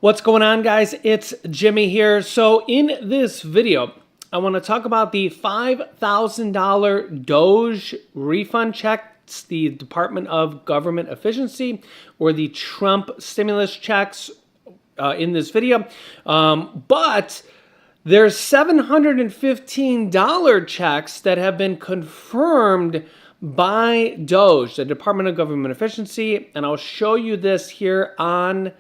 What's going on, guys? It's Jimmy here. So in this video, I want to talk about the $5,000 DOGE refund checks, the Department of Government Efficiency, or the Trump stimulus checks in this video. But there's $715 checks that have been confirmed by DOGE, the Department of Government Efficiency, and I'll show you this here on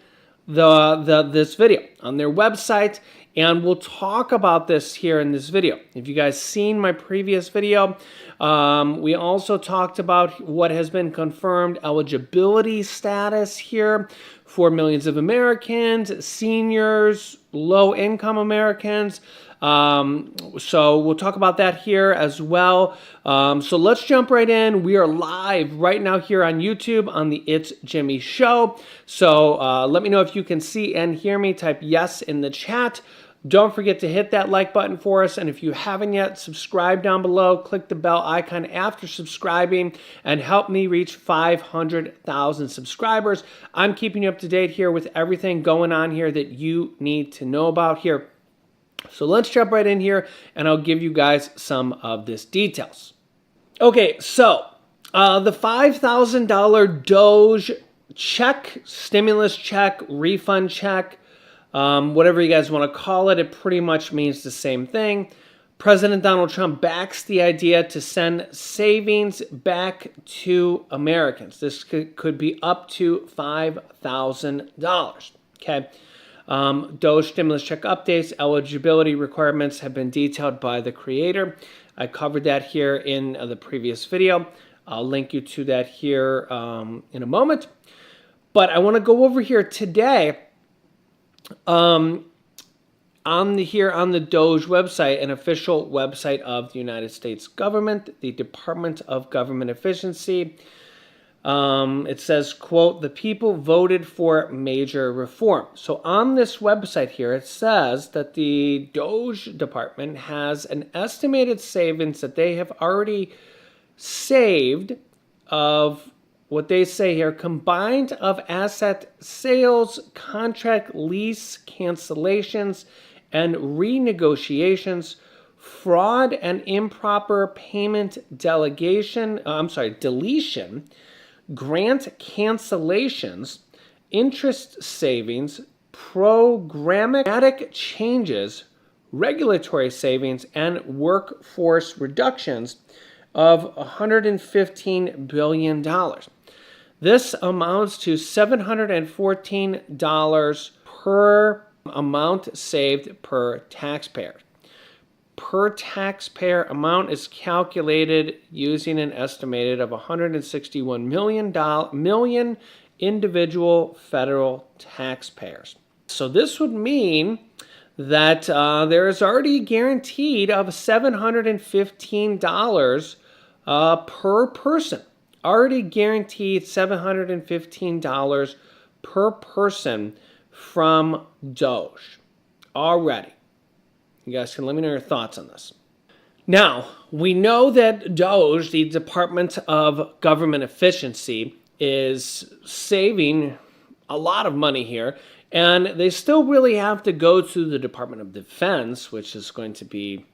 this video on their website, and we'll talk about this here in this video. If you guys seen my previous video, we also talked about what has been confirmed eligibility status here for millions of Americans, seniors, low-income Americans. So we'll talk about that here as well. So let's jump right in. We are live right now here on YouTube on the It's Jimmy Show. So let me know if you can see and hear me. Type yes in the chat. Don't forget to hit that like button for us. And if you haven't yet, subscribe down below. Click the bell icon after subscribing and help me reach 500,000 subscribers. I'm keeping you up to date here with everything going on here that you need to know about here. So let's jump right in here and I'll give you guys some of this details. Okay, so the $5,000 DOGE check, stimulus check, refund check, whatever you guys want to call it, it pretty much means the same thing. President Donald Trump backs the idea to send savings back to Americans. This could be up to $5,000, okay? DOGE stimulus check updates, eligibility requirements have been detailed by the creator. I covered that here in the previous video. I'll link you to that here in a moment. But I want to go over here today on the DOGE website, an official website of the United States government, the Department of Government Efficiency. It says, quote, the people voted for major reform. So on this website here, it says that the DOGE Department has an estimated savings that they have already saved of what they say here, combined of asset sales, contract lease cancellations, and renegotiations, fraud and improper payment deletion, grant cancellations, interest savings, programmatic changes, regulatory savings, and workforce reductions of $115 billion. This amounts to $714 per amount saved per taxpayer. Per taxpayer amount is calculated using an estimated of 161 million individual federal taxpayers. So this would mean that there is already guaranteed of $715 per person. Already guaranteed $715 per person from DOGE already. You guys can let me know your thoughts on this. Now, we know that DOGE, the Department of Government Efficiency, is saving a lot of money here, and they still really have to go to the Department of Defense, which is going to be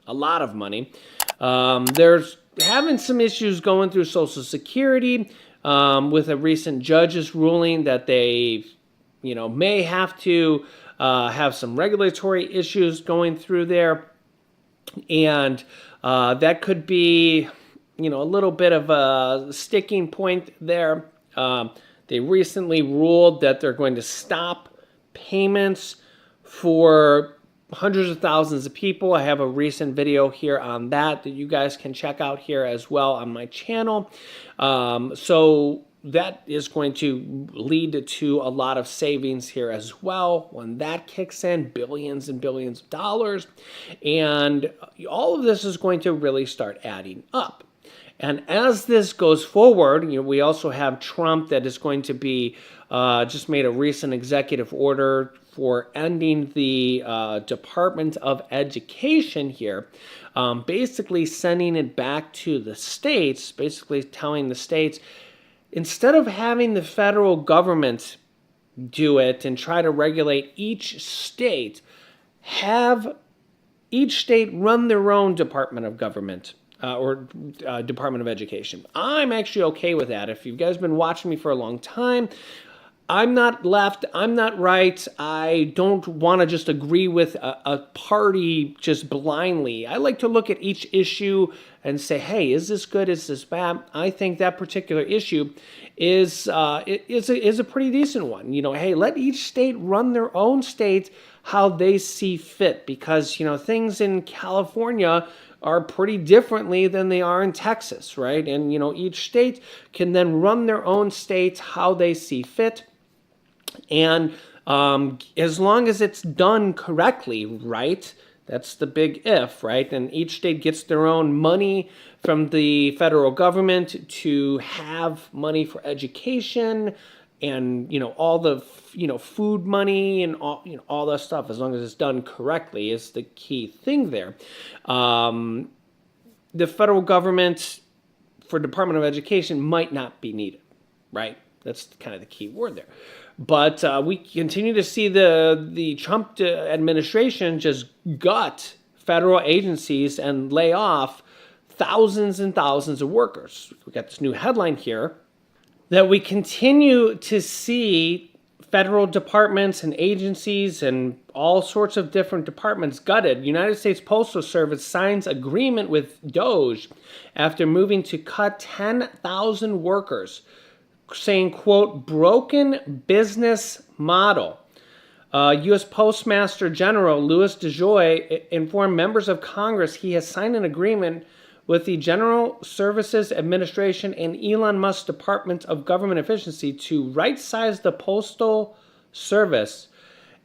a lot of money. There's having some issues going through Social Security with a recent judge's ruling that they, may have to have some regulatory issues going through there, and that could be, a little bit of a sticking point there. They recently ruled that they're going to stop payments for hundreds of thousands of people. I have a recent video here on that you guys can check out here as well on my channel. So that is going to lead to a lot of savings here as well. When that kicks in, billions and billions of dollars. And all of this is going to really start adding up. And as this goes forward, we also have Trump that is going to be just made a recent executive order for ending the Department of Education here, basically sending it back to the states, basically telling the states, instead of having the federal government do it and try to regulate each state, have each state run their own Department of Government or Department of Education. I'm actually okay with that. If you guys have been watching me for a long time, I'm not left, I'm not right. I don't want to just agree with a party just blindly. I like to look at each issue and say, hey, is this good? Is this bad? I think that particular issue is a pretty decent one. Hey, let each state run their own state how they see fit, because, things in California are pretty differently than they are in Texas, right? And, each state can then run their own state how they see fit. And as long as it's done correctly, right? That's the big if, right? And each state gets their own money from the federal government to have money for education and, all the, food money and all that stuff, as long as it's done correctly, is the key thing there. The federal government for Department of Education might not be needed, right? That's kind of the key word there. But we continue to see the Trump administration just gut federal agencies and lay off thousands and thousands of workers. We got this new headline here that we continue to see federal departments and agencies and all sorts of different departments gutted. United States Postal Service signs agreement with DOGE after moving to cut 10,000 workers, saying, quote, broken business model. U.S. Postmaster General Louis DeJoy informed members of Congress he has signed an agreement with the General Services Administration and Elon Musk Department of Government Efficiency to right-size the Postal Service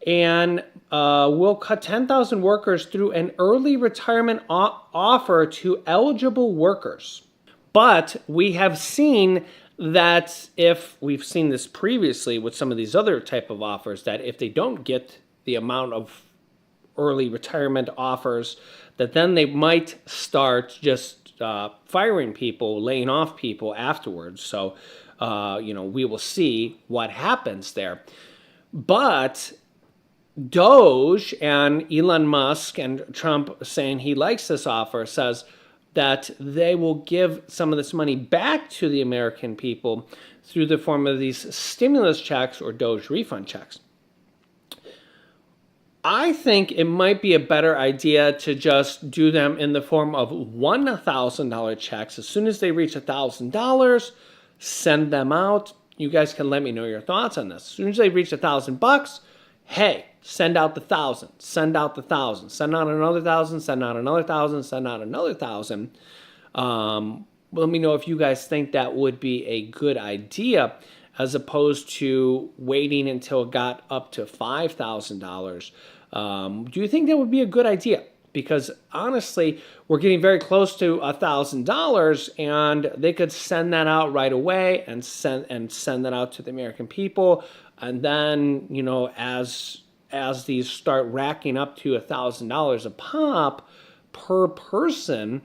and will cut 10,000 workers through an early retirement offer to eligible workers. But we have seen that, if we've seen this previously with some of these other type of offers, that if they don't get the amount of early retirement offers, that then they might start just firing people, laying off people afterwards. So, we will see what happens there. But DOGE and Elon Musk and Trump saying he likes this offer says that they will give some of this money back to the American people through the form of these stimulus checks or DOGE refund checks. I think it might be a better idea to just do them in the form of $1,000 checks. As soon as they reach $1,000, send them out. You guys can let me know your thoughts on this. As soon as they reach $1,000, hey, send out the 1,000, send out the 1,000, send out another 1,000, send out another 1,000, send out another 1,000. Let me know if you guys think that would be a good idea, as opposed to waiting until it got up to $5,000. Do you think that would be a good idea? Because honestly, we're getting very close to $1,000, and they could send that out right away and send that out to the American people. And then, as these start racking up to $1,000 a pop per person,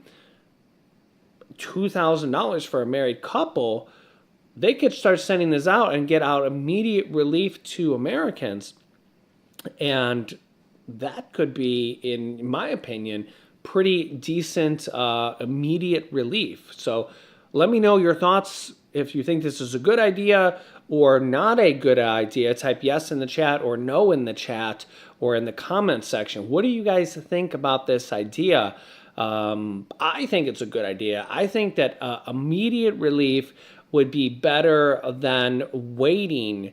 $2,000 for a married couple, they could start sending this out and get out immediate relief to Americans. And that could be, in my opinion, pretty decent immediate relief. So let me know your thoughts. If you think this is a good idea or not a good idea, type yes in the chat or no in the chat or in the comment section. What do you guys think about this idea? I think it's a good idea. I think that immediate relief would be better than waiting.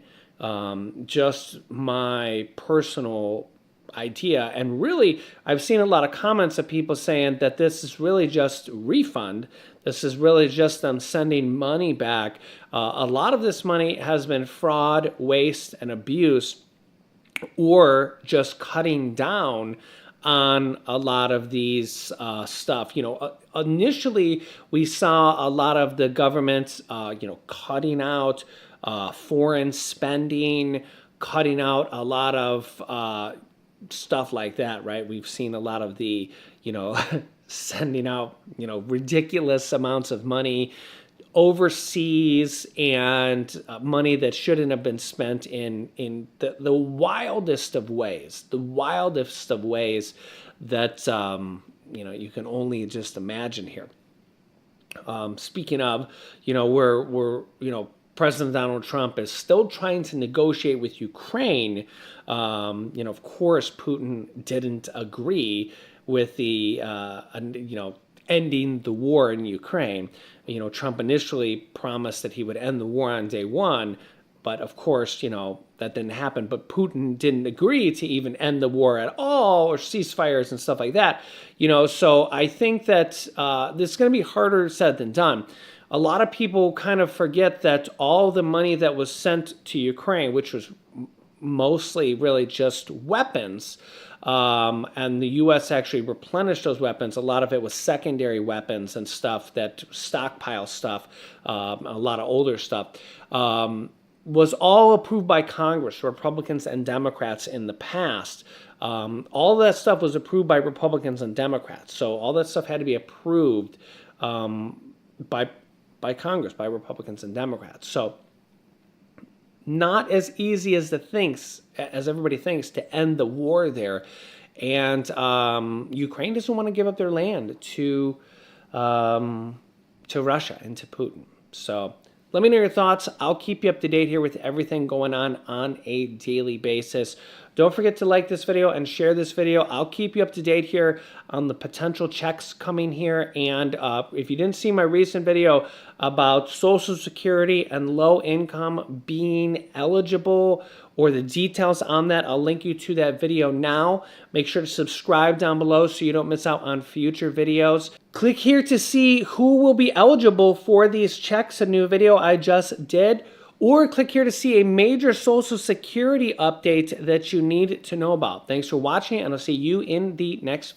Just my personal idea. And really, I've seen a lot of comments of people saying that this is really just refund. This is really just them sending money back. A lot of this money has been fraud, waste, and abuse, or just cutting down on a lot of these stuff. Initially, we saw a lot of the government, cutting out foreign spending, cutting out a lot of stuff like that, right? We've seen a lot of the, sending out, ridiculous amounts of money overseas and money that shouldn't have been spent in the wildest of ways, that you can only just imagine here. Speaking of, we're President Donald Trump is still trying to negotiate with Ukraine. Of course, Putin didn't agree with the ending the war in Ukraine. Trump initially promised that he would end the war on day one, but of course, that didn't happen. But Putin didn't agree to even end the war at all, or ceasefires and stuff like that. So I think that this is going to be harder said than done. A lot of people kind of forget that all the money that was sent to Ukraine, which was mostly really just weapons, and the U.S. actually replenished those weapons. A lot of it was secondary weapons and stuff, that stockpile stuff, a lot of older stuff, was all approved by Congress, Republicans and Democrats in the past. All that stuff was approved by Republicans and Democrats. So all that stuff had to be approved by Congress, by Republicans and Democrats. So not as easy as everybody thinks to end the war there. And Ukraine doesn't want to give up their land to Russia and to Putin. So let me know your thoughts. I'll keep you up to date here with everything going on a daily basis. Don't forget to like this video and share this video. I'll keep you up to date here on the potential checks coming here. And if you didn't see my recent video about Social Security and low income being eligible, or the details on that, I'll link you to that video now. Make sure to subscribe down below so you don't miss out on future videos. Click here to see who will be eligible for these checks, a new video I just did. Or click here to see a major Social Security update that you need to know about. Thanks for watching, and I'll see you in the next